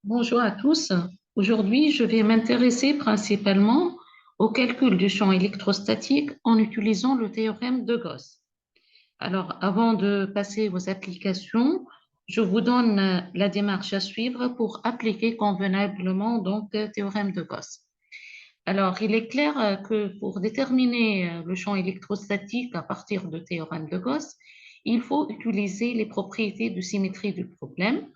Bonjour à tous. Aujourd'hui, je vais m'intéresser principalement au calcul du champ électrostatique en utilisant le théorème de Gauss. Alors, avant de passer aux applications, je vous donne la démarche à suivre pour appliquer convenablement le théorème de Gauss. Alors, il est clair que pour déterminer le champ électrostatique à partir du théorème de Gauss, il faut utiliser les propriétés de symétrie du problème,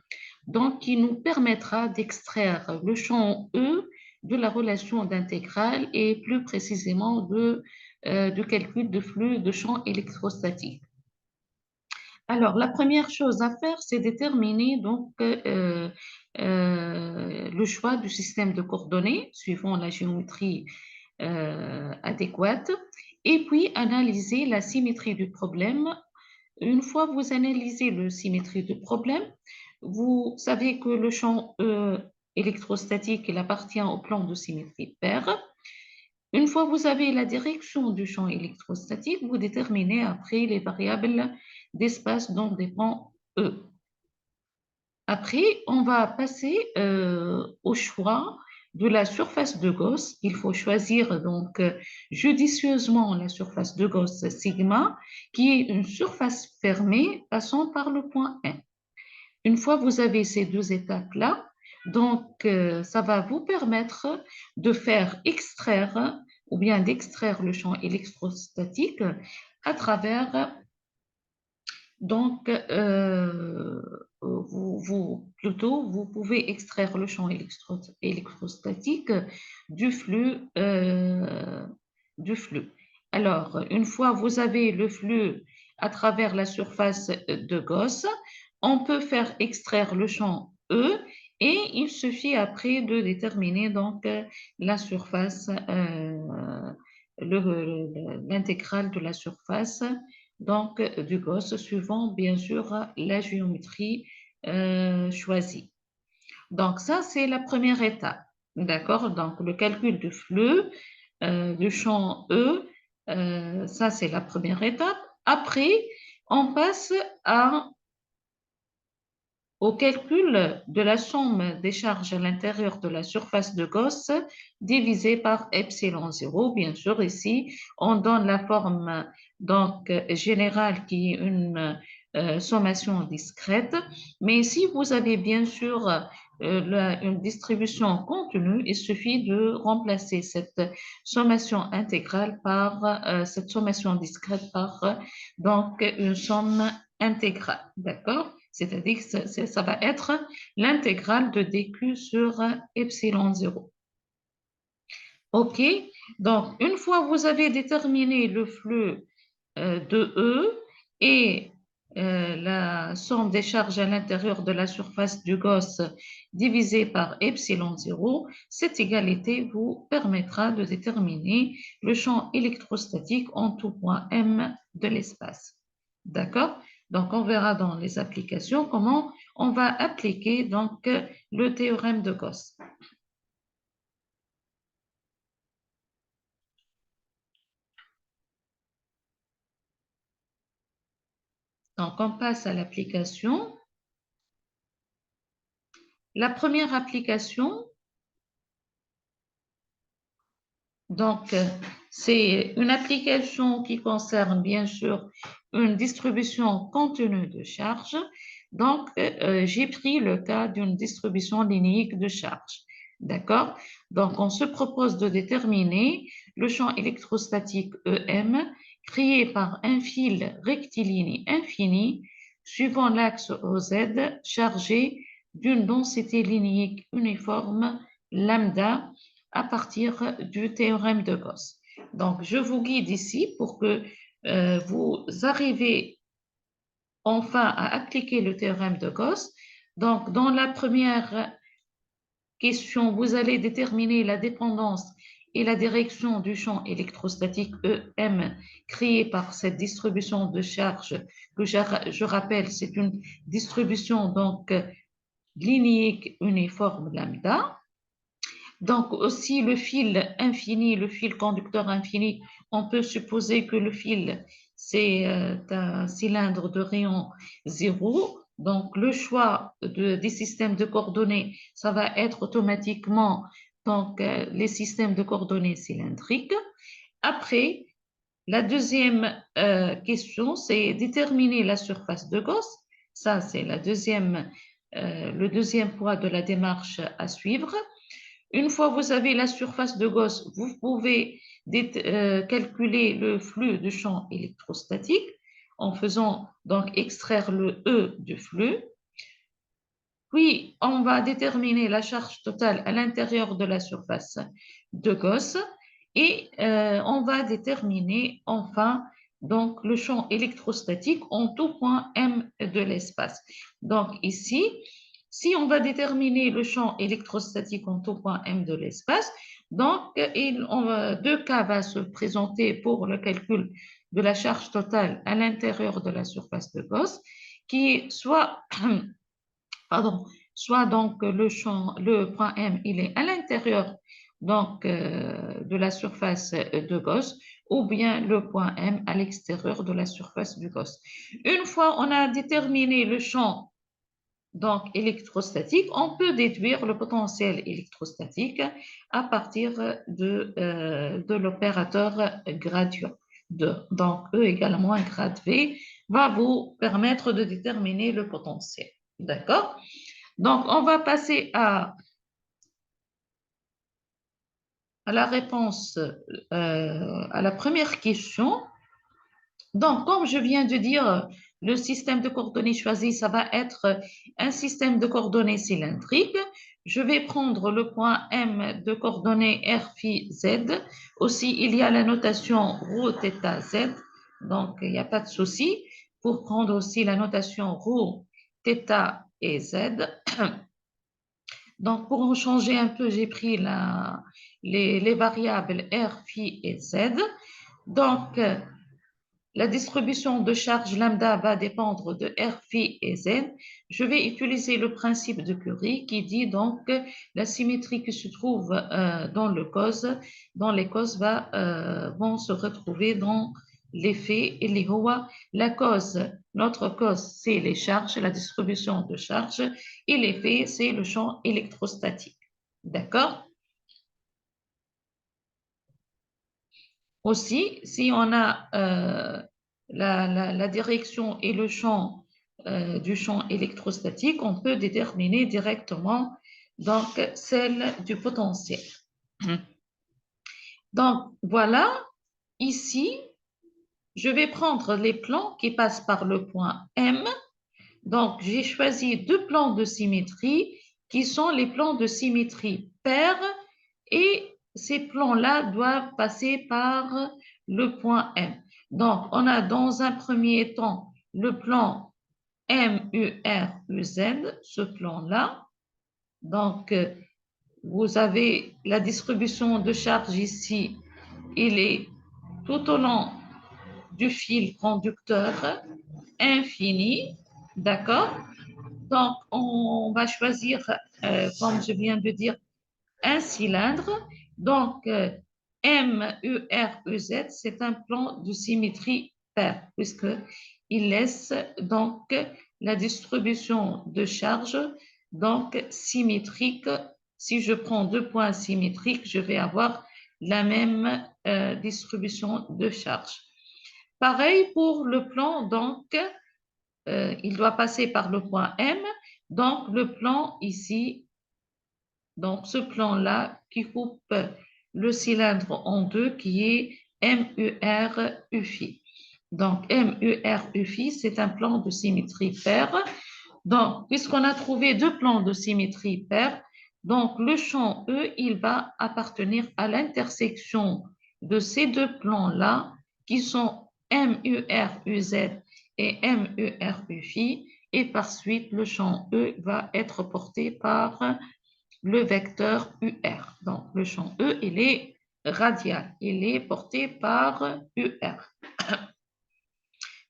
donc qui nous permettra d'extraire le champ E de la relation d'intégrale et plus précisément du calcul de flux de champ électrostatique. Alors, la première chose à faire, c'est déterminer le choix du système de coordonnées suivant la géométrie adéquate et puis analyser la symétrie du problème. Une fois vous analysez la symétrie du problème, vous savez que le champ électrostatique il appartient au plan de symétrie paire. Une fois vous avez la direction du champ électrostatique, vous déterminez après les variables d'espace dont dépend E. Après, on va passer au choix de la surface de Gauss. Il faut choisir judicieusement la surface de Gauss sigma, qui est une surface fermée passant par le point M. Une fois vous avez ces deux étapes-là, ça va vous permettre de faire extraire ou bien d'extraire le champ électrostatique à travers donc, vous pouvez extraire le champ électrostatique du flux, du flux. Alors, une fois vous avez le flux à travers la surface de Gauss, on peut faire extraire le champ E et il suffit après de déterminer la surface, l'intégrale de la surface du Gauss, suivant bien sûr la géométrie choisie. Donc ça, c'est la première étape. D'accord? Donc le calcul du flux du champ E, ça c'est la première étape. Après, on passe au calcul de la somme des charges à l'intérieur de la surface de Gauss divisée par epsilon 0. Bien sûr, ici, on donne la forme générale qui est une sommation discrète. Mais si vous avez bien sûr une distribution continue, il suffit de remplacer cette sommation intégrale par cette sommation discrète par une somme intégrale. D'accord? C'est-à-dire que ça va être l'intégrale de dq sur epsilon 0. OK? Donc, une fois que vous avez déterminé le flux de E et la somme des charges à l'intérieur de la surface du Gauss divisée par epsilon 0, cette égalité vous permettra de déterminer le champ électrostatique en tout point M de l'espace. D'accord? Donc, on verra dans les applications comment on va appliquer le théorème de Gauss. Donc, on passe à l'application. La première application, donc, c'est une application qui concerne bien sûr une distribution continue de charge. Donc, j'ai pris le cas d'une distribution linéique de charge. D'accord? Donc, on se propose de déterminer le champ électrostatique EM créé par un fil rectiligne infini suivant l'axe OZ chargé d'une densité linéique uniforme lambda à partir du théorème de Gauss. Donc, je vous guide ici pour que vous arrivez enfin à appliquer le théorème de Gauss. Donc, dans la première question, vous allez déterminer la dépendance et la direction du champ électrostatique EM créé par cette distribution de charge que je rappelle, c'est une distribution linéique uniforme lambda. Donc aussi le fil infini, le fil conducteur infini, on peut supposer que le fil, c'est un cylindre de rayon 0. Donc, le choix des systèmes de coordonnées, ça va être automatiquement donc, les systèmes de coordonnées cylindriques. Après, la deuxième question, c'est déterminer la surface de Gauss. Ça, c'est le deuxième point de la démarche à suivre. Une fois que vous avez la surface de Gauss, vous pouvez calculer le flux de champ électrostatique en faisant donc extraire le E du flux. Puis, on va déterminer la charge totale à l'intérieur de la surface de Gauss et on va déterminer enfin donc, le champ électrostatique en tout point M de l'espace. Donc ici, si on va déterminer le champ électrostatique en tout point M de l'espace, donc deux cas vont se présenter pour le calcul de la charge totale à l'intérieur de la surface de Gauss, qui est soit pardon, soit donc le point M, il est à l'intérieur donc de la surface de Gauss, ou bien le point M à l'extérieur de la surface du Gauss. Une fois on a déterminé le champ donc électrostatique, on peut déduire le potentiel électrostatique à partir de l'opérateur gradient. Donc E égale moins grade V va vous permettre de déterminer le potentiel. D'accord? Donc, on va passer à la réponse à la première question. Donc, comme je viens de dire, le système de coordonnées choisi, ça va être un système de coordonnées cylindrique. Je vais prendre le point M de coordonnées R, phi, Z. Aussi, il y a la notation ρ, θ, Z. Donc, il n'y a pas de souci pour prendre aussi la notation ρ, θ et Z. Donc, pour en changer un peu, j'ai pris les variables R, phi et Z. Donc, la distribution de charge lambda va dépendre de R, phi et Z. Je vais utiliser le principe de Curie qui dit donc la symétrie qui se trouve dans les causes vont se retrouver dans l'effet et les rois. Notre cause, c'est les charges, la distribution de charges, et l'effet, c'est le champ électrostatique. D'accord? Aussi, si on a la direction et le champ du champ électrostatique, on peut déterminer directement donc celle du potentiel. Donc voilà, ici, je vais prendre les plans qui passent par le point M. Donc j'ai choisi deux plans de symétrie qui sont les plans de symétrie paire et ces plans-là doivent passer par le point M. Donc, on a dans un premier temps le plan MURUZ, ce plan-là. Donc, vous avez la distribution de charge ici, il est tout au long du fil conducteur infini, d'accord? Donc, on va choisir, comme je viens de dire, un cylindre. Donc, MURUZ, c'est un plan de symétrie paire, puisqu'il laisse donc la distribution de charge donc symétrique. Si je prends deux points symétriques, je vais avoir la même distribution de charge. Pareil pour le plan, donc, il doit passer par le point M. Donc, le plan ici, donc ce plan-là qui coupe le cylindre en deux, qui est MUR-UFI. Donc, MUR-UFI, c'est un plan de symétrie paire. Donc, puisqu'on a trouvé deux plans de symétrie paire, donc le champ E, il va appartenir à l'intersection de ces deux plans-là, qui sont MUR-UZ et MUR-UFI, et par suite, le champ E va être porté par le vecteur UR. Donc, le champ E, il est radial. Il est porté par UR.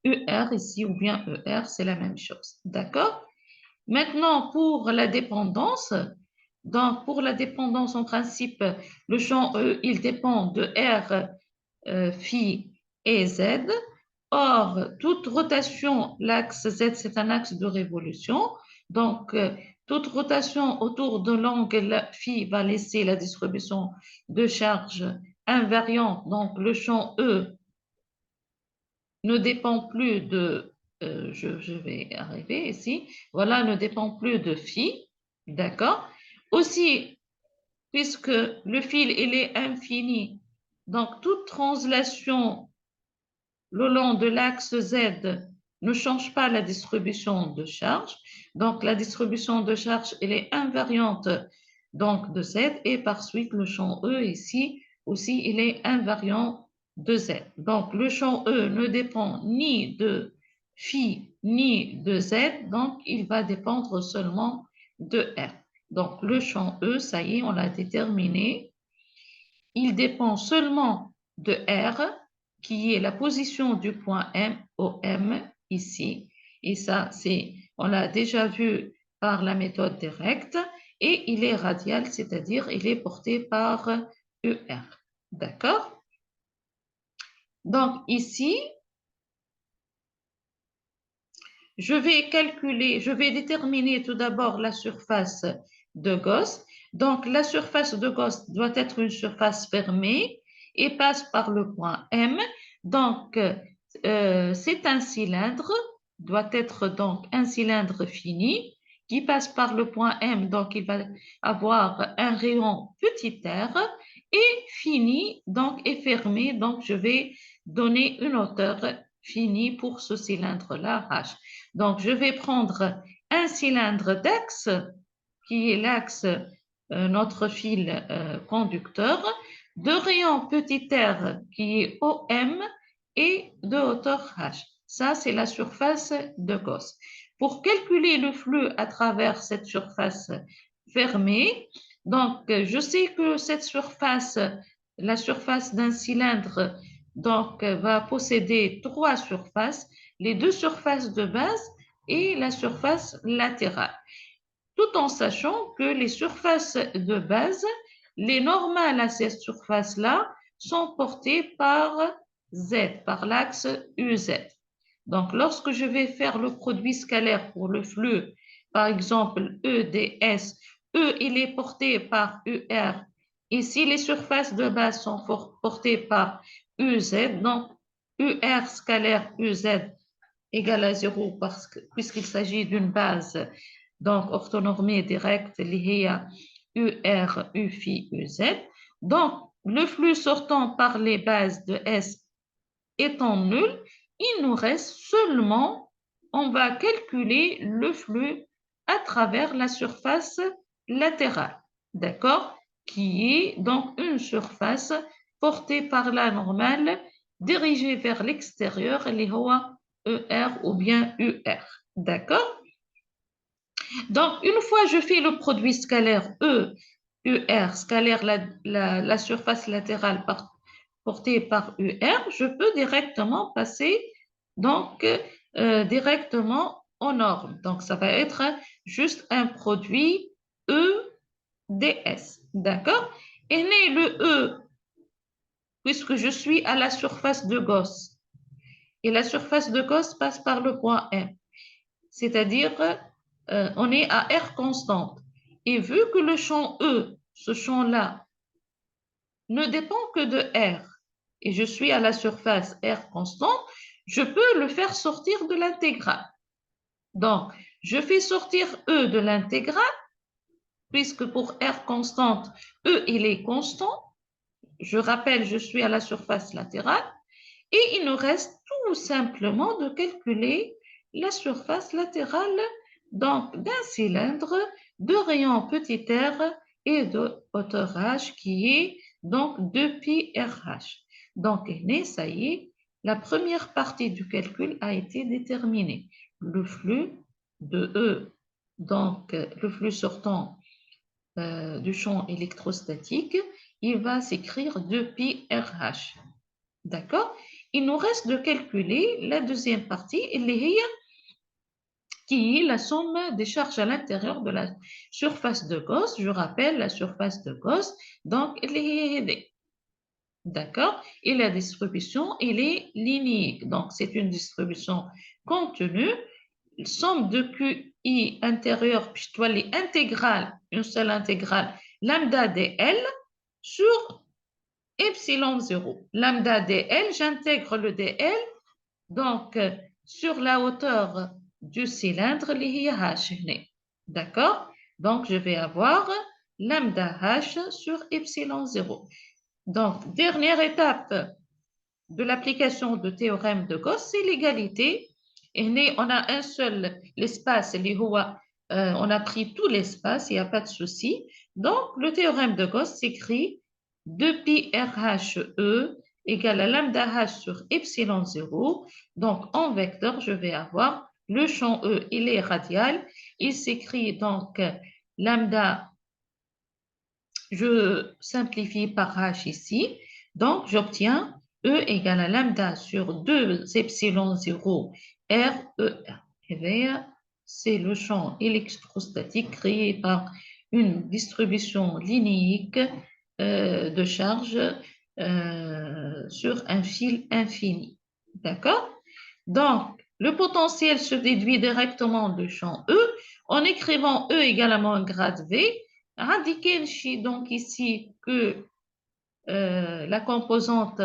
UR ici ou bien ER, c'est la même chose. D'accord? Maintenant, pour la dépendance, donc pour la dépendance en principe, le champ E, il dépend de R, phi et Z. Or, toute rotation, l'axe Z, c'est un axe de révolution. Donc, toute rotation autour de l'angle phi va laisser la distribution de charge invariante. Donc, le champ E ne dépend plus de, je vais arriver ici, voilà, ne dépend plus de phi, d'accord? Aussi, puisque le fil, il est infini, donc toute translation le long de l'axe Z ne change pas la distribution de charge. Donc, la distribution de charge, elle est invariante donc, de Z et par suite, le champ E ici aussi, il est invariant de Z. Donc, le champ E ne dépend ni de phi ni de Z, donc il va dépendre seulement de R. Donc, le champ E, ça y est, on l'a déterminé. Il dépend seulement de R, qui est la position du point M, OM, ici. Et ça, on l'a déjà vu par la méthode directe. Et il est radial, c'est-à-dire il est porté par ER. D'accord? Donc ici, je vais déterminer tout d'abord la surface de Gauss. Donc, la surface de Gauss doit être une surface fermée et passe par le point M. Donc, c'est un cylindre, doit être donc un cylindre fini qui passe par le point M. Donc, il va avoir un rayon petit r et fini, donc, et fermé. Donc, je vais donner une hauteur finie pour ce cylindre-là, H. Donc, je vais prendre un cylindre d'axe, qui est l'axe, notre fil conducteur, de rayon petit r, qui est OM, et de hauteur H. Ça, c'est la surface de Gauss. Pour calculer le flux à travers cette surface fermée, donc, je sais que cette surface, la surface d'un cylindre, donc, va posséder trois surfaces, les deux surfaces de base et la surface latérale, tout en sachant que les surfaces de base, les normales à cette surface-là, sont portées par Z, par l'axe UZ. Donc, lorsque je vais faire le produit scalaire pour le flux, par exemple EDS, E, il est porté par UR, et si les surfaces de base sont portées par UZ, donc UR scalaire UZ égale à 0 puisqu'il s'agit d'une base donc orthonormée directe liée à UR, U phi, UZ. Donc, le flux sortant par les bases de S étant nul, il nous reste seulement, on va calculer le flux à travers la surface latérale, d'accord? Qui est donc une surface portée par la normale dirigée vers l'extérieur, les ER ou bien UR, d'accord? Donc, une fois je fais le produit scalaire UR, scalaire la surface latérale portée par UR, je peux directement passer donc directement aux normes. Donc, ça va être juste un produit EDS, d'accord? Et né le E, puisque je suis à la surface de Gauss, et la surface de Gauss passe par le point M, c'est-à-dire on est à R constante. Et vu que le champ E, ce champ-là, ne dépend que de R, et je suis à la surface R constante, je peux le faire sortir de l'intégrale. Donc, je fais sortir E de l'intégrale, puisque pour R constante, E, il est constant. Je rappelle, je suis à la surface latérale. Et il nous reste tout simplement de calculer la surface latérale donc d'un cylindre de rayon petit r et de hauteur h qui est donc 2 pi RH. Donc, ça y est, la première partie du calcul a été déterminée. Le flux de E, donc le flux sortant du champ électrostatique, il va s'écrire 2 pi RH. D'accord? Il nous reste de calculer la deuxième partie, qui est la somme des charges à l'intérieur de la surface de Gauss. Je rappelle la surface de Gauss, donc D'accord? Et la distribution, elle est linéaire. Donc, c'est une distribution contenue. Somme de QI intérieur, puis tu les intégrales, une seule intégrale, lambda dl sur epsilon 0. Lambda dl, j'intègre le dl, donc sur la hauteur du cylindre, li h. D'accord? Donc, je vais avoir lambda h sur epsilon 0. Donc, dernière étape de l'application du théorème de Gauss, c'est l'égalité. Et on a un seul, l'espace, on a pris tout l'espace, il n'y a pas de souci. Donc, le théorème de Gauss s'écrit 2pi RHE égale à lambda h sur epsilon 0. Donc, en vecteur, je vais avoir le champ E, il est radial. Il s'écrit donc lambda, je simplifie par h ici. Donc, j'obtiens E égale à lambda sur 2 epsilon 0 R E R. Et bien, c'est le champ électrostatique créé par une distribution linéique de charge sur un fil infini. D'accord? Donc, le potentiel se déduit directement du champ E en écrivant E également grade V. Indiquez donc ici que la composante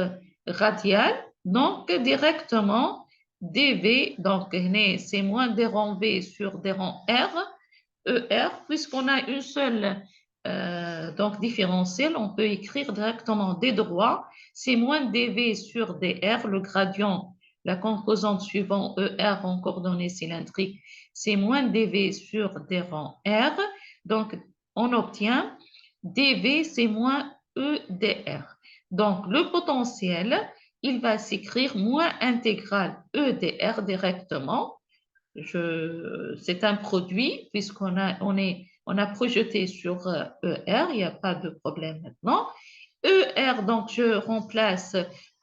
radiale, donc directement dV, donc c'est moins d rang V sur d rang R, ER, puisqu'on a une seule donc différentielle, on peut écrire directement d droit, c'est moins dV sur dr, le gradient, la composante suivant ER en coordonnées cylindriques, c'est moins dV sur d rang R, donc on obtient dV, c'est moins EDR. Donc, le potentiel, il va s'écrire moins intégrale EDR directement. C'est un produit, puisqu'on a, on a projeté sur ER, il n'y a pas de problème maintenant. ER, donc je remplace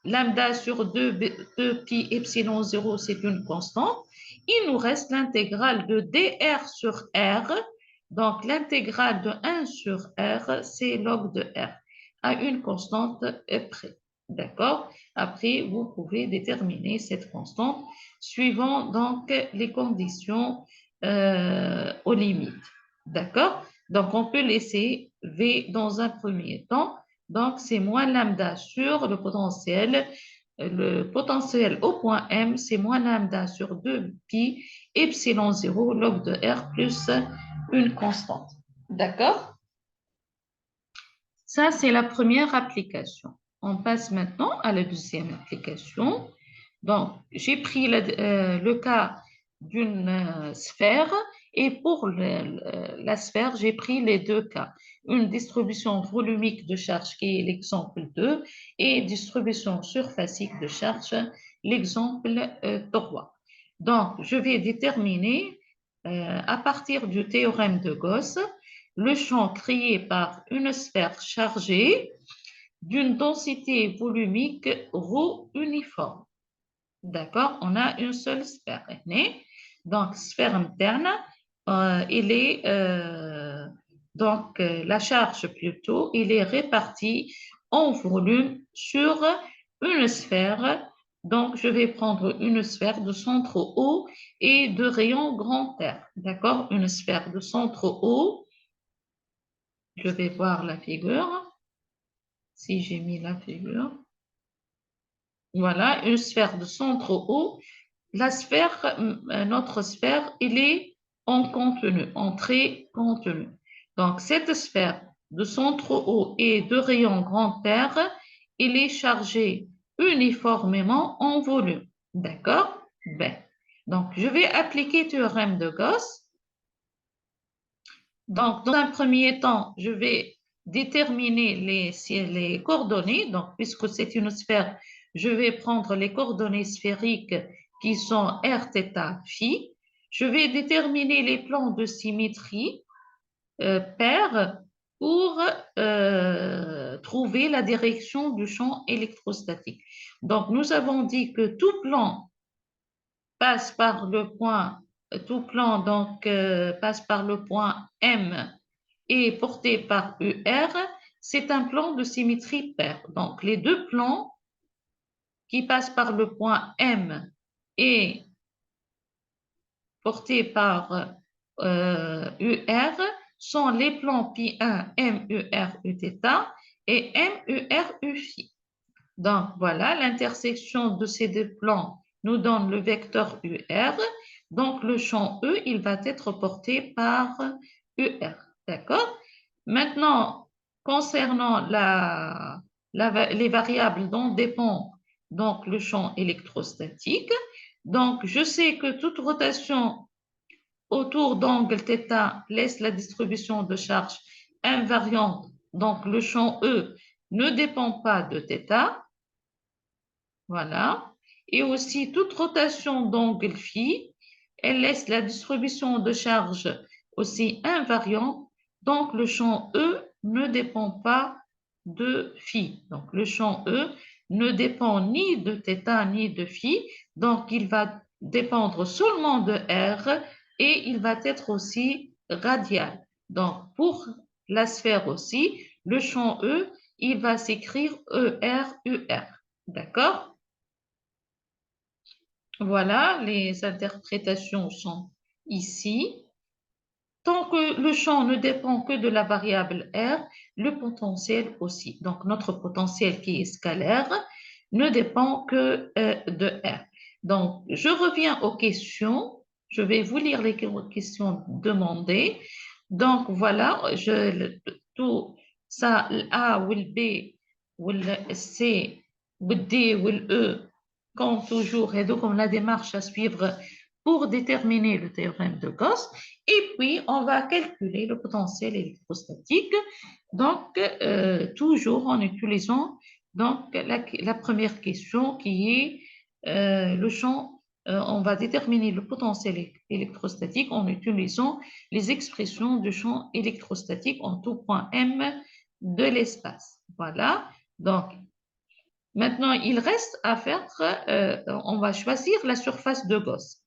lambda sur 2 pi epsilon 0, c'est une constante. Il nous reste l'intégrale de dr sur R. Donc, l'intégrale de 1 sur R, c'est log de R, à une constante près. D'accord? Après, vous pouvez déterminer cette constante suivant donc les conditions aux limites. D'accord? Donc, on peut laisser V dans un premier temps. Donc, c'est moins lambda sur le potentiel. Le potentiel au point M, c'est moins lambda sur 2 pi epsilon 0 log de R plus une constante. D'accord? Ça, c'est la première application. On passe maintenant à la deuxième application. Donc, j'ai pris le cas d'une sphère et pour la sphère, j'ai pris les deux cas. Une distribution volumique de charge qui est l'exemple 2 et distribution surfacique de charge, l'exemple 3. Donc, je vais déterminer à partir du théorème de Gauss le champ créé par une sphère chargée d'une densité volumique ρ uniforme. D'accord? On a une seule sphère. Donc, sphère interne, il est, donc, la charge plutôt, il est réparti en volume sur une sphère. Donc, je vais prendre une sphère de centre O et de rayon grand R. D'accord? Une sphère de centre O. Je vais voir la figure. Si j'ai mis la figure. Voilà, une sphère de centre O. La sphère, notre sphère, elle est en contenu, en trait contenu. Donc, cette sphère de centre O et de rayon grand R, elle est chargée uniformément en volume. D'accord? Ben. Donc, je vais appliquer théorème de Gauss. Donc, dans un premier temps, je vais déterminer les coordonnées. Donc, puisque c'est une sphère, je vais prendre les coordonnées sphériques qui sont r, θ, phi. Je vais déterminer les plans de symétrie pairs pour trouver la direction du champ électrostatique. Donc, nous avons dit que tout plan passe par le point, tout plan donc passe par le point M et porté par UR c'est un plan de symétrie paire. Donc, les deux plans qui passent par le point M et portés par UR sont les plans Pi1 MUR Uθ et MUR Uφ. Donc, voilà, l'intersection de ces deux plans nous donne le vecteur UR. Donc, le champ E, il va être porté par UR. D'accord? Maintenant, concernant les variables dont dépend donc, le champ électrostatique, donc je sais que toute rotation autour d'angle θ laisse la distribution de charge invariante. Donc, le champ E ne dépend pas de θ. Voilà. Et aussi, toute rotation d'angle phi, elle laisse la distribution de charge aussi invariante. Donc, le champ E ne dépend pas de phi. Donc, le champ E ne dépend ni de θ ni de phi. Donc, il va dépendre seulement de R et il va être aussi radial. Donc, pour la sphère aussi, le champ E, il va s'écrire ER-UR. D'accord? Voilà, les interprétations sont ici. Tant que le champ ne dépend que de la variable R, le potentiel aussi. Donc, notre potentiel qui est scalaire ne dépend que de R. Donc, je reviens aux questions. Je vais vous lire les questions demandées. Donc, voilà, tout ça, le A ou le B ou le C ou le D ou le E, comme toujours, et donc on a la démarche à suivre pour déterminer le théorème de Gauss. Et puis, on va calculer le potentiel électrostatique, donc toujours en utilisant donc, la première question qui est le champ. On va déterminer le potentiel électrostatique en utilisant les expressions du champ électrostatique en tout point M de l'espace. Voilà. Donc, maintenant, il reste à faire, on va choisir la surface de Gauss.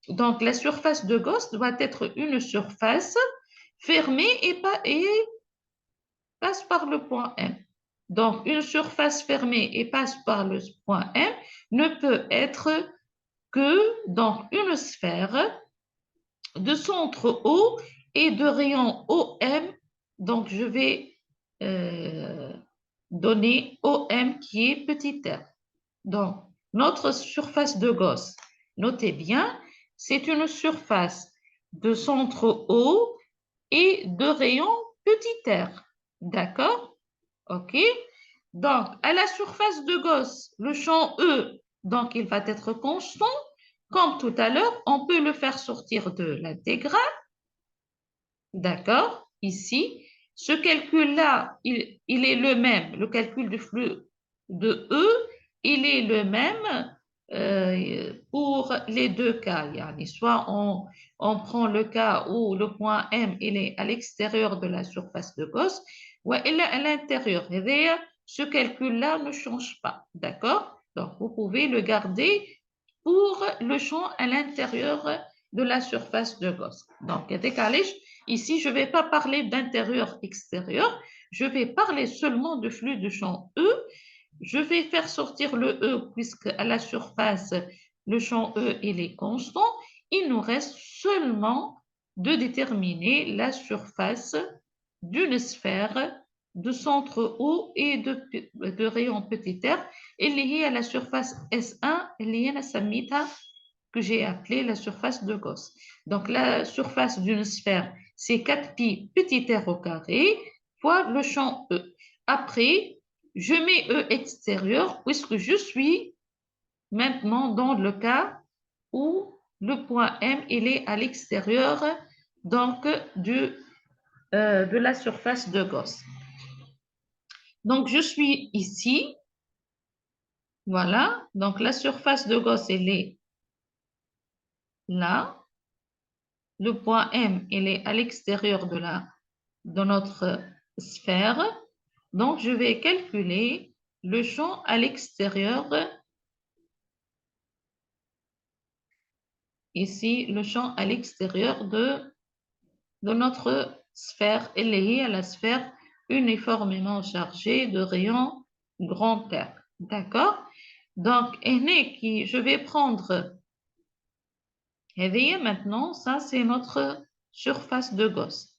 Donc, la surface de Gauss doit être une surface fermée et passe par le point M. Donc, une surface fermée et passe par le point M ne peut être que dans une sphère de centre O et de rayon OM. Donc, je vais donner OM qui est petit r. Donc, notre surface de Gauss, notez bien, c'est une surface de centre O et de rayon petit r. D'accord? OK? Donc, à la surface de Gauss, le champ E, donc il va être constant. Comme tout à l'heure, on peut le faire sortir de l'intégrale. D'accord? Ici, ce calcul-là, il est le même. Le calcul du flux de E, il est le même pour les deux cas. Soit on prend le cas où le point M il est à l'extérieur de la surface de Gauss, ou il est à l'intérieur. Et ce calcul-là ne change pas. D'accord? Donc, vous pouvez le garder pour le champ à l'intérieur de la surface de Gauss. Donc, ici, je ne vais pas parler d'intérieur-extérieur, je vais parler seulement du flux de champ E. Je vais faire sortir le E puisque à la surface, le champ E il est constant. Il nous reste seulement de déterminer la surface d'une sphère de centre O et de rayon petit r, liée à la surface S1, liée à la samita que j'ai appelée la surface de Gauss. Donc, la surface d'une sphère, c'est 4pi petit r au carré fois le champ E. Après, je mets E extérieur puisque je suis maintenant dans le cas où le point M il est à l'extérieur donc de la surface de Gauss. Donc, je suis ici. Voilà. Donc, la surface de Gauss, elle est là. Le point M, il est à l'extérieur de notre sphère. Donc, je vais calculer le champ à l'extérieur. Ici, le champ à l'extérieur de notre sphère, elle est liée à la sphère uniformément chargé de rayon grand R. D'accord? Donc, je vais prendre, maintenant, ça c'est notre surface de Gauss.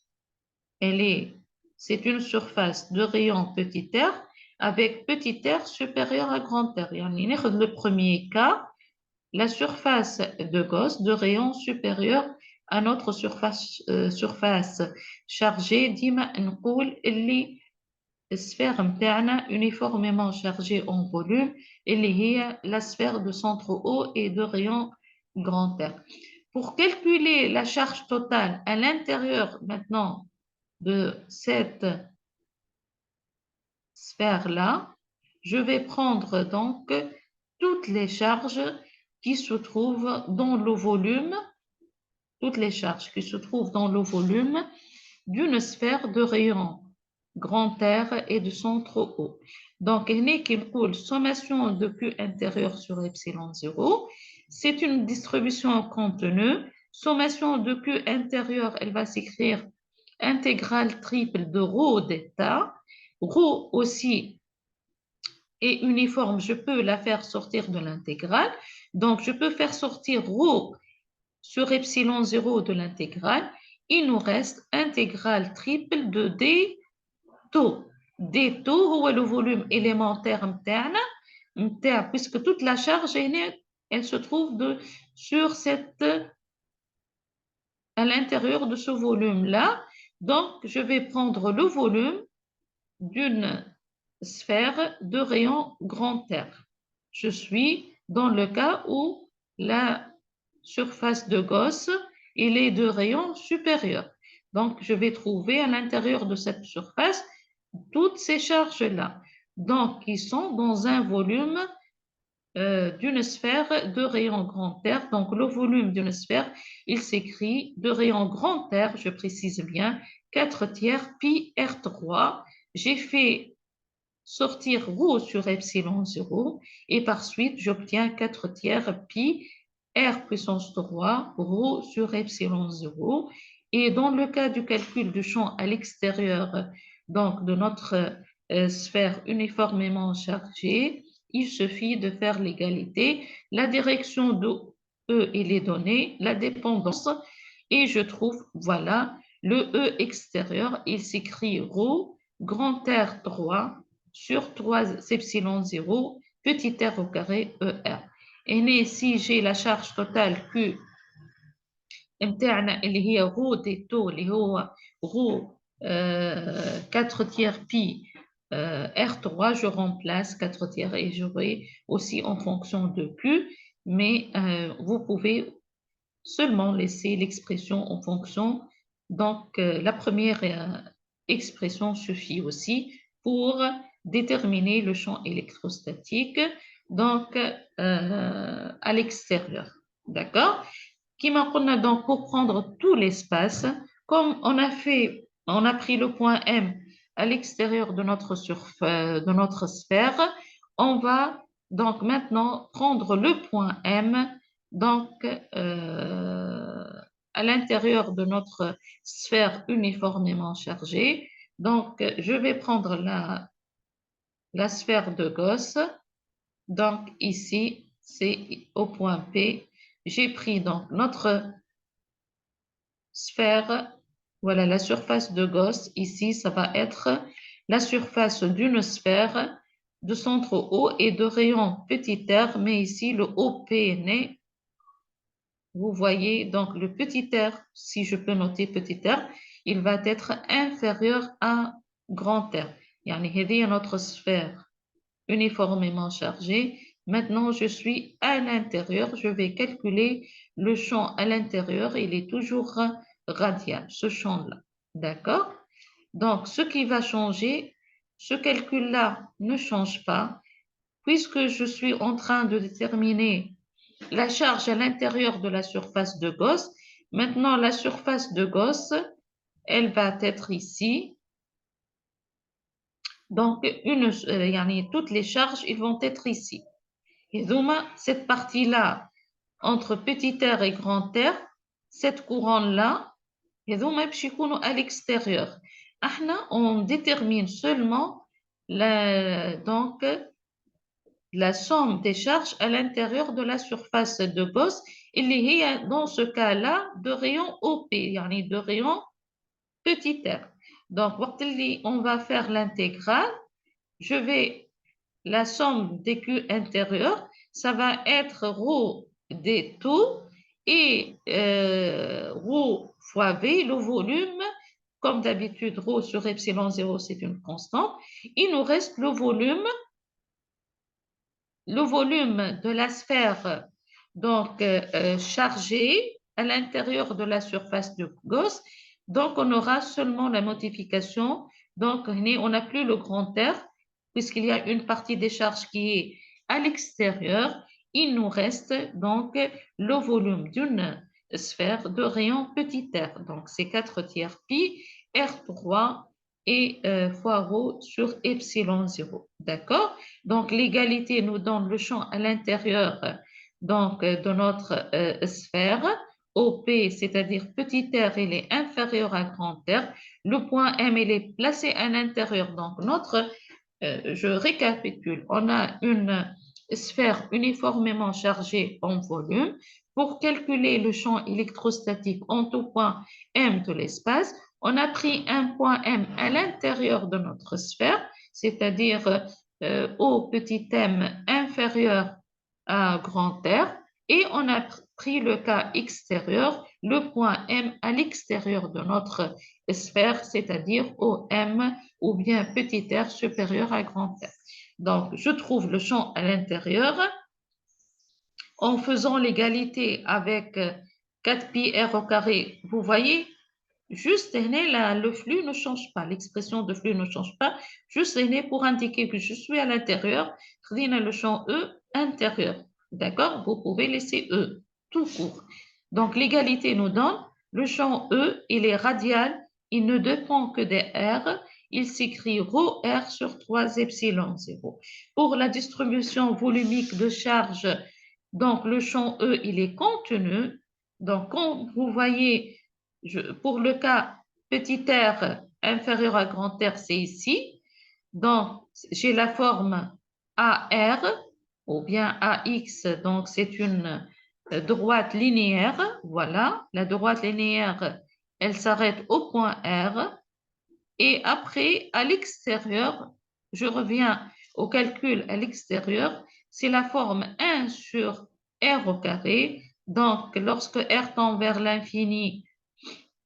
C'est une surface de rayon petit r avec petit r supérieur à grand R. Le premier cas, la surface de Gauss de rayon supérieur à notre surface chargée. ديما نقول اللي السphère متاعنا uniformément chargée en volume اللي هي la sphère de centre haut et de rayon grand R. Pour calculer la charge totale à l'intérieur maintenant de cette sphère-là, je vais prendre donc toutes les charges qui se trouvent dans le volume, toutes les charges qui se trouvent dans le volume d'une sphère de rayon grand R et de centre haut. Donc, sommation de Q intérieur sur epsilon 0, c'est une distribution en contenue. Sommation de Q intérieur, elle va s'écrire intégrale triple de ρ d'état. ρ aussi est uniforme, je peux la faire sortir de l'intégrale. Donc, je peux faire sortir ρ sur epsilon 0 de l'intégrale. Il nous reste intégrale triple de d taux. D taux, c'est le volume élémentaire puisque toute la charge, elle se trouve à l'intérieur de ce volume-là. Donc, je vais prendre le volume d'une sphère de rayon grand R. Je suis dans le cas où la surface de Gauss, il est de rayon supérieur. Donc, je vais trouver à l'intérieur de cette surface toutes ces charges-là. Donc, qui sont dans un volume d'une sphère de rayon grand R. Donc, le volume d'une sphère, il s'écrit de rayon grand R, je précise bien, 4 tiers pi R3. J'ai fait sortir ρ sur epsilon 0 et par suite, j'obtiens 4 tiers pi R puissance 3 ρ sur epsilon 0. Et dans le cas du calcul du champ à l'extérieur donc de notre sphère uniformément chargée, il suffit de faire l'égalité, la direction de E il est donné, la dépendance, et je trouve, voilà, le E extérieur, il s'écrit ρ grand R 3 sur 3 epsilon 0 petit r au carré ER. Et si j'ai la charge totale Q متاعنا اللي هي ρ دي تو اللي هو ρ 4 tiers pi R3, je remplace 4 tiers et j'aurai aussi en fonction de Q, mais vous pouvez seulement laisser l'expression en fonction. Donc, la première expression suffit aussi pour déterminer le champ électrostatique donc à l'extérieur. D'accord? Qui m'a donc pour prendre tout l'espace, comme on a pris le point M à l'extérieur de notre sphère, on va donc maintenant prendre le point M donc à l'intérieur de notre sphère uniformément chargée. Donc, je vais prendre la sphère de Gauss. Donc, ici, c'est au point P. J'ai pris donc notre sphère, voilà la surface de Gauss. Ici, ça va être la surface d'une sphère de centre haut et de rayon petit r, mais ici, le OP est né. Vous voyez, donc le petit r, si je peux noter petit r, il va être inférieur à grand R. يعني notre sphère uniformément chargée. Maintenant, je suis à l'intérieur. Je vais calculer le champ à l'intérieur. Il est toujours radial, ce champ-là. D'accord? Donc, ce qui va changer, ce calcul-là ne change pas, puisque je suis en train de déterminer la charge à l'intérieur de la surface de Gauss. Maintenant, la surface de Gauss, elle va être ici. Donc, toutes les charges, ils vont être ici. Et donc, cette partie-là, entre petit r et grand R, cette couronne-là, à l'extérieur. on détermine seulement donc la somme des charges à l'intérieur de la surface de Gauss. اللي هي dans ce cas-là de rayon OP, يعني de rayon petit r. Donc, on va faire l'intégrale. Je vais la somme des Q intérieurs, ça va être ρ des tout et ρ fois V, le volume, comme d'habitude, ρ sur epsilon 0, c'est une constante. Il nous reste le volume de la sphère donc chargée à l'intérieur de la surface de Gauss. Donc, on aura seulement la modification. Donc, on n'a plus le grand R, puisqu'il y a une partie des charges qui est à l'extérieur. Il nous reste donc le volume d'une sphère de rayon petit r. Donc, c'est 4 tiers pi, R3 et fois ρ sur epsilon 0. D'accord? Donc, l'égalité nous donne le champ à l'intérieur donc, de notre sphère. OP, c'est-à-dire petit r, il est inférieur à grand R. Le point M, il est placé à l'intérieur. Donc, je récapitule, on a une sphère uniformément chargée en volume. Pour calculer le champ électrostatique en tout point M de l'espace, on a pris un point M à l'intérieur de notre sphère, c'est-à-dire au petit m inférieur à grand R, et on a pris le cas extérieur, le point M à l'extérieur de notre sphère, c'est-à-dire au M ou bien petit r supérieur à grand R. Donc, je trouve le champ à l'intérieur en faisant l'égalité avec 4pi r au carré. Vous voyez, juste le flux ne change pas, l'expression de flux ne change pas, juste pour indiquer que je suis à l'intérieur, le champ E intérieur. D'accord? Vous pouvez laisser E tout court. Donc, l'égalité nous donne le champ E, il est radial, il ne dépend que des R, il s'écrit ρr sur 3 epsilon 0. Pour la distribution volumique de charge, donc le champ E, il est contenu. Donc, comme vous voyez, pour le cas petit r inférieur à grand R, c'est ici. Donc, j'ai la forme AR ou bien AX. Donc, c'est une droite linéaire. Voilà, la droite linéaire, elle s'arrête au point R. Et après, à l'extérieur, je reviens au calcul à l'extérieur, c'est la forme 1 sur R au carré. Donc, lorsque R tend vers l'infini,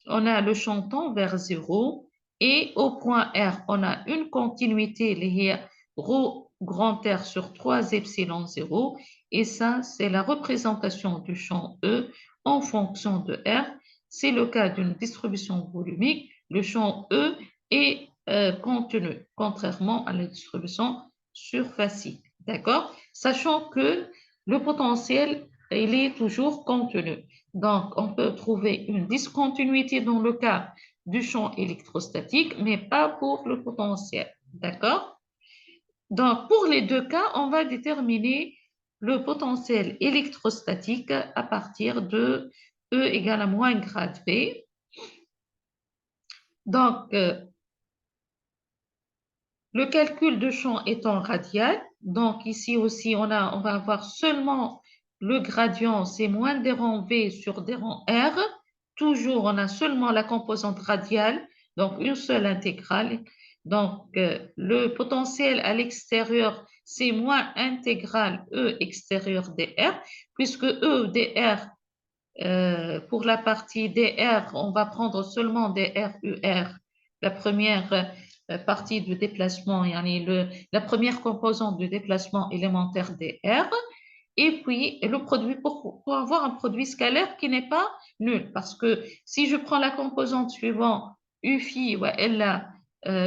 on a le champ tend vers 0. Et au point R, on a une continuité liée ρ grand R sur 3 epsilon 0. Et ça, c'est la représentation du champ E en fonction de R. C'est le cas d'une distribution volumique. Le champ E est contenu, contrairement à la distribution surfacique. D'accord? Sachant que le potentiel, il est toujours contenu. Donc, on peut trouver une discontinuité dans le cas du champ électrostatique, mais pas pour le potentiel. D'accord? Donc, pour les deux cas, on va déterminer le potentiel électrostatique à partir de E égale à moins grade V. Donc, le calcul de champ étant radial, donc ici aussi, on va avoir seulement le gradient, c'est moins des rangs V sur des rangs R. Toujours, on a seulement la composante radiale, donc une seule intégrale. Donc, le potentiel à l'extérieur, c'est moins intégrale E extérieur dr, puisque E dr, pour la partie dr, on va prendre seulement dr UR, la première partie du déplacement, la première composante du déplacement élémentaire dr. Et puis, le produit, pour avoir un produit scalaire qui n'est pas nul. Parce que si je prends la composante suivante, U phi ou L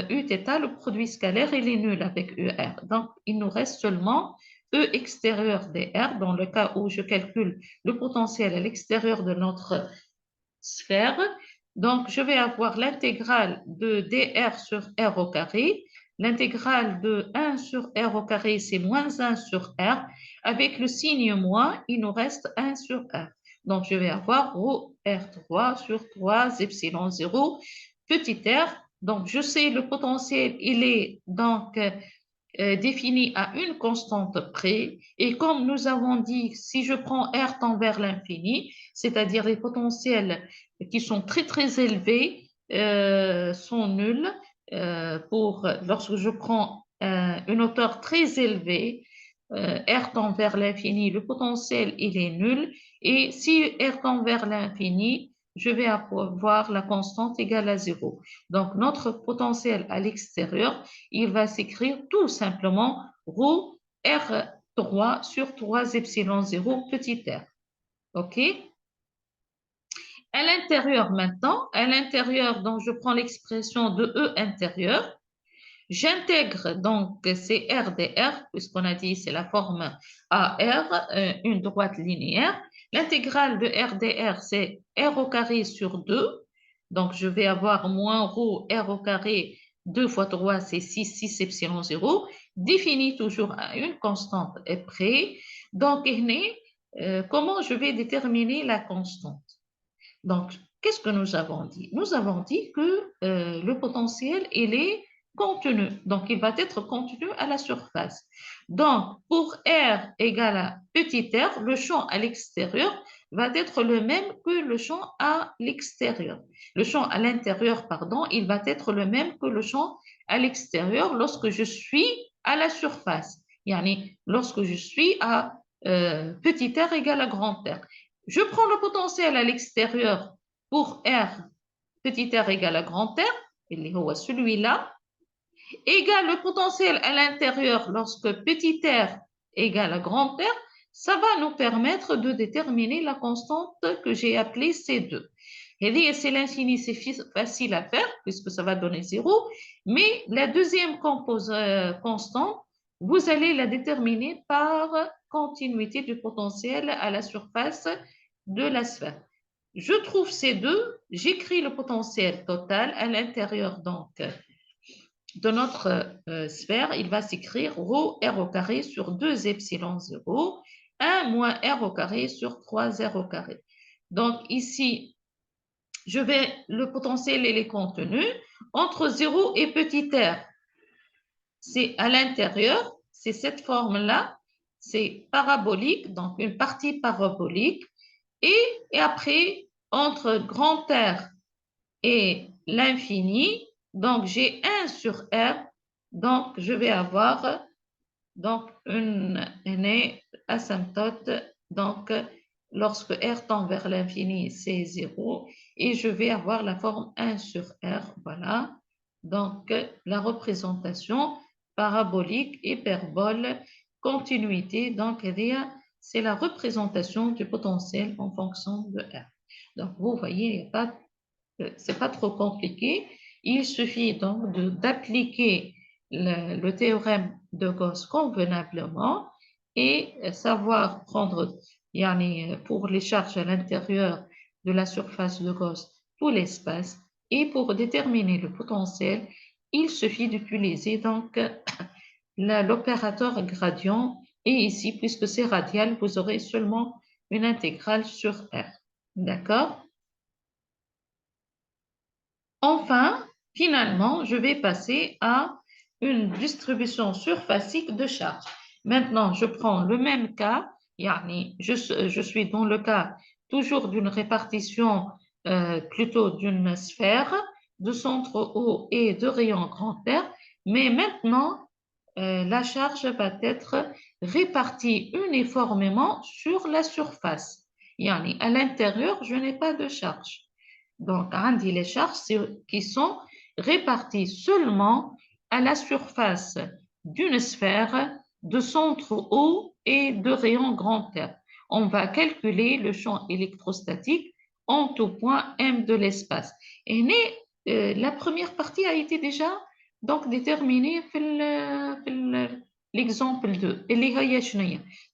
U θ, le produit scalaire, il est nul avec UR. Donc, il nous reste seulement E extérieur dr, dans le cas où je calcule le potentiel à l'extérieur de notre sphère. Donc, je vais avoir l'intégrale de dr sur r au carré. L'intégrale de 1 sur r au carré, c'est moins 1 sur r. Avec le signe moins, il nous reste 1 sur r. Donc, je vais avoir ρ R3 sur 3 epsilon 0 petit r. Donc, je sais le potentiel, il est donc défini à une constante près. Et comme nous avons dit, si je prends R tend vers l'infini, c'est-à-dire les potentiels qui sont très très élevés sont nuls. Lorsque je prends une hauteur très élevée, R tend vers l'infini, le potentiel il est nul. Et si R tend vers l'infini, je vais avoir la constante égale à zéro. Donc, notre potentiel à l'extérieur, il va s'écrire tout simplement ρ R3 sur 3 epsilon 0 petit r. OK? À l'intérieur maintenant, à l'intérieur, donc je prends l'expression de E intérieur. J'intègre donc ces R dr, puisqu'on a dit c'est la forme AR, une droite linéaire. L'intégrale de R dr, c'est R au carré sur 2. Donc, je vais avoir moins ρ R au carré 2 fois 3, c'est 6, 6 epsilon 0, défini toujours à une constante près. Donc, comment je vais déterminer la constante? Donc, qu'est-ce que nous avons dit? Nous avons dit que le potentiel, il est contenu. Donc, il va être contenu à la surface. Donc, pour R égale à petit r, le champ à l'extérieur va être le même que le champ à l'extérieur. Le champ à l'intérieur, pardon, il va être le même que le champ à l'extérieur lorsque je suis à la surface. Yani, lorsque je suis à petit r égale à grand R. Je prends le potentiel à l'extérieur pour R, petit r égale à grand R, اللي هو celui-là, égale le potentiel à l'intérieur lorsque petit r égale à grand R, ça va nous permettre de déterminer la constante que j'ai appelée C2. Et c'est l'infini, c'est facile à faire puisque ça va donner 0, mais la deuxième constante, vous allez la déterminer par continuité du potentiel à la surface de la sphère. Je trouve ces deux, j'écris le potentiel total à l'intérieur donc de notre sphère. Il va s'écrire ρ r au carré sur 2 epsilon 0, 1 moins r au carré sur 3 r au carré. Donc ici, le potentiel et les contenus entre 0 et petit r. C'est à l'intérieur, c'est cette forme-là, c'est parabolique, donc une partie parabolique. Et après, entre grand R et l'infini, donc j'ai 1 sur R, donc je vais avoir donc une asymptote, donc lorsque R tend vers l'infini, c'est 0, et je vais avoir la forme 1 sur R, voilà. Donc la représentation parabolique, hyperbole, continuité, donc c'est la représentation du potentiel en fonction de R. Donc vous voyez, c'est pas trop compliqué. Il suffit donc d'appliquer le théorème de Gauss convenablement et savoir prendre pour les charges à l'intérieur de la surface de Gauss tout l'espace. Et pour déterminer le potentiel, il suffit d'utiliser donc l'opérateur gradient. Et ici, puisque c'est radial, vous aurez seulement une intégrale sur R. D'accord? Enfin, finalement, je vais passer à une distribution surfacique de charge. Maintenant, je prends le même cas, je suis dans le cas toujours d'une répartition plutôt d'une sphère de centre haut et de rayon grand R, mais maintenant, la charge va être répartie uniformément sur la surface. À l'intérieur, je n'ai pas de charge. Donc, عندي les charges qui sont réparties seulement à la surface d'une sphère de centre haut et de rayon grand R. On va calculer le champ électrostatique en tout point M de l'espace. Et la première partie a été déjà donc déterminée l'exemple 2.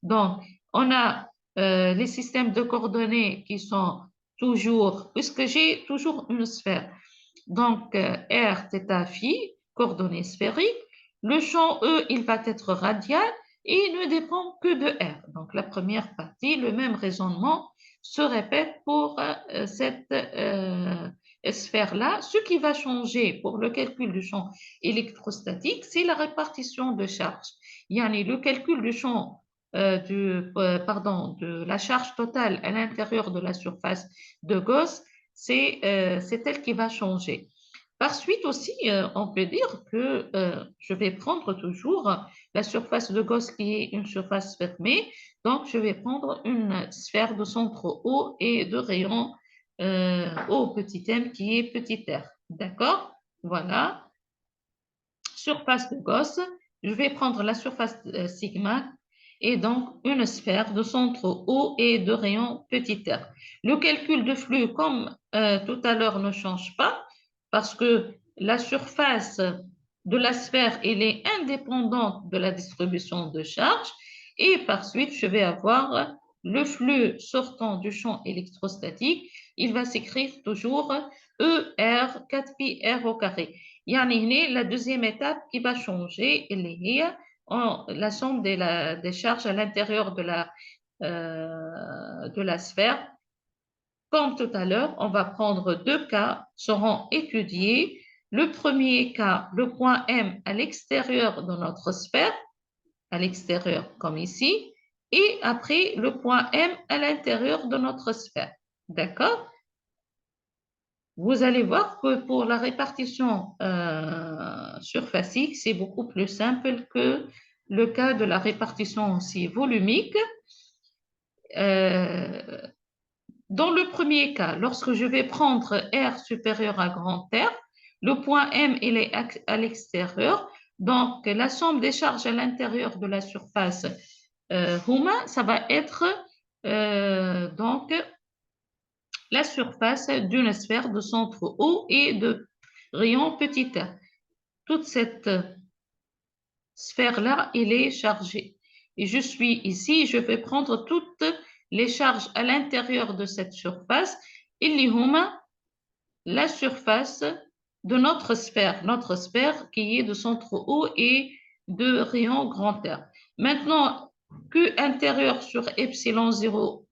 Donc, on a les systèmes de coordonnées qui sont toujours, puisque j'ai toujours une sphère. Donc, R, θ, phi, coordonnées sphériques. Le champ E, il va être radial et il ne dépend que de R. Donc, la première partie, le même raisonnement se répète pour sphère-là, ce qui va changer pour le calcul du champ électrostatique, c'est la répartition de charge. Yani le calcul du champ de la charge totale à l'intérieur de la surface de Gauss, c'est elle qui va changer. Par suite aussi, on peut dire que je vais prendre toujours la surface de Gauss qui est une surface fermée. Donc, je vais prendre une sphère de centre O et de rayon O petit m qui est petit r. D'accord? Voilà. Surface de Gauss. Je vais prendre la surface sigma et donc une sphère de centre O et de rayon petit r. Le calcul de flux, comme tout à l'heure, ne change pas parce que la surface de la sphère, elle est indépendante de la distribution de charge et par suite, je vais avoir le flux sortant du champ électrostatique. Il va s'écrire toujours ER 4πr au carré. يعني la deuxième étape qui va changer, اللي هي la somme des charges à l'intérieur de la sphère. Comme tout à l'heure, on va prendre deux cas, seront étudiés. Le premier cas, le point M à l'extérieur de notre sphère, à l'extérieur comme ici, et après le point M à l'intérieur de notre sphère. D'accord? Vous allez voir que pour la répartition surfacique, c'est beaucoup plus simple que le cas de la répartition aussi volumique. Dans le premier cas, lorsque je vais prendre R supérieur à grand R, le point M il est à l'extérieur, donc la somme des charges à l'intérieur de la surface Huma, ça va être donc la surface d'une sphère de centre O et de rayon petit r. Toute cette sphère-là, elle est chargée. Et je suis ici, je vais prendre toutes les charges à l'intérieur de cette surface. اللي هما la surface de notre sphère qui est de centre O et de rayon grand R. Maintenant, Q intérieur sur epsilon 0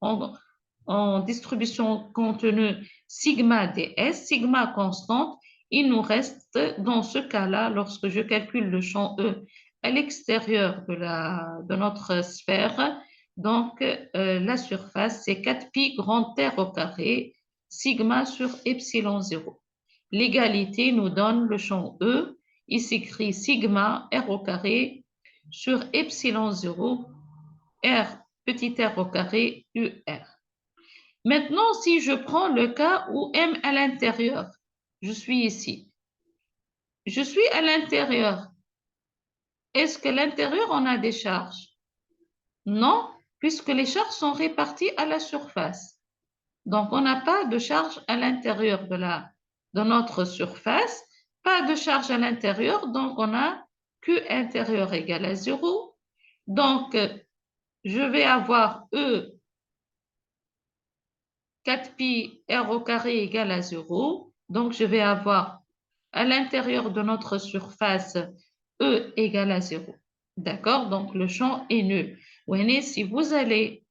en distribution contenue sigma ds, sigma constante, il nous reste dans ce cas-là, lorsque je calcule le champ E à l'extérieur de notre sphère, donc la surface c'est 4pi grand R au carré, sigma sur epsilon 0. L'égalité nous donne le champ E, il s'écrit sigma R au carré sur epsilon 0, R petit r au carré UR. Maintenant, si je prends le cas où M à l'intérieur, je suis ici. Je suis à l'intérieur. Est-ce qu'à l'intérieur, on a des charges? Non, puisque les charges sont réparties à la surface. Donc, on n'a pas de charge à l'intérieur de notre surface, pas de charge à l'intérieur, donc on a Q intérieur égale à 0. Donc, je vais avoir E 4pi r au carré égale à 0. Donc, je vais avoir à l'intérieur de notre surface E égale à 0. D'accord? Donc, le champ est nul. Si vous allez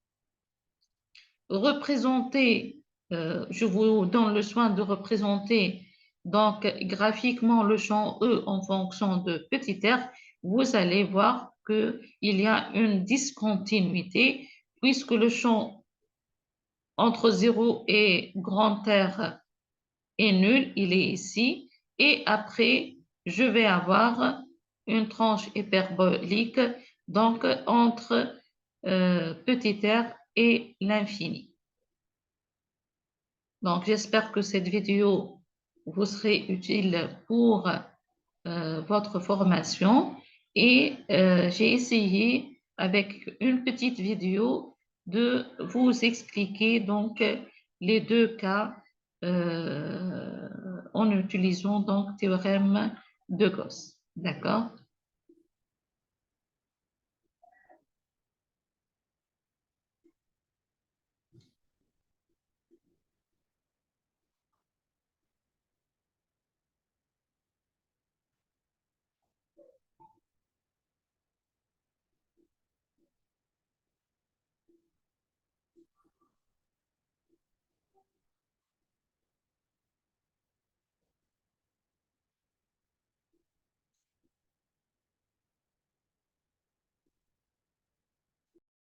représenter, je vous donne le soin de représenter donc graphiquement le champ E en fonction de petit r, vous allez voir qu'il y a une discontinuité puisque le champ entre 0 et grand R est nul, il est ici. Et après, je vais avoir une tranche hyperbolique donc entre petit r et l'infini. Donc, j'espère que cette vidéo vous serait utile pour votre formation et j'ai essayé avec une petite vidéo de vous expliquer donc les deux cas en utilisant donc théorème de Gauss. D'accord?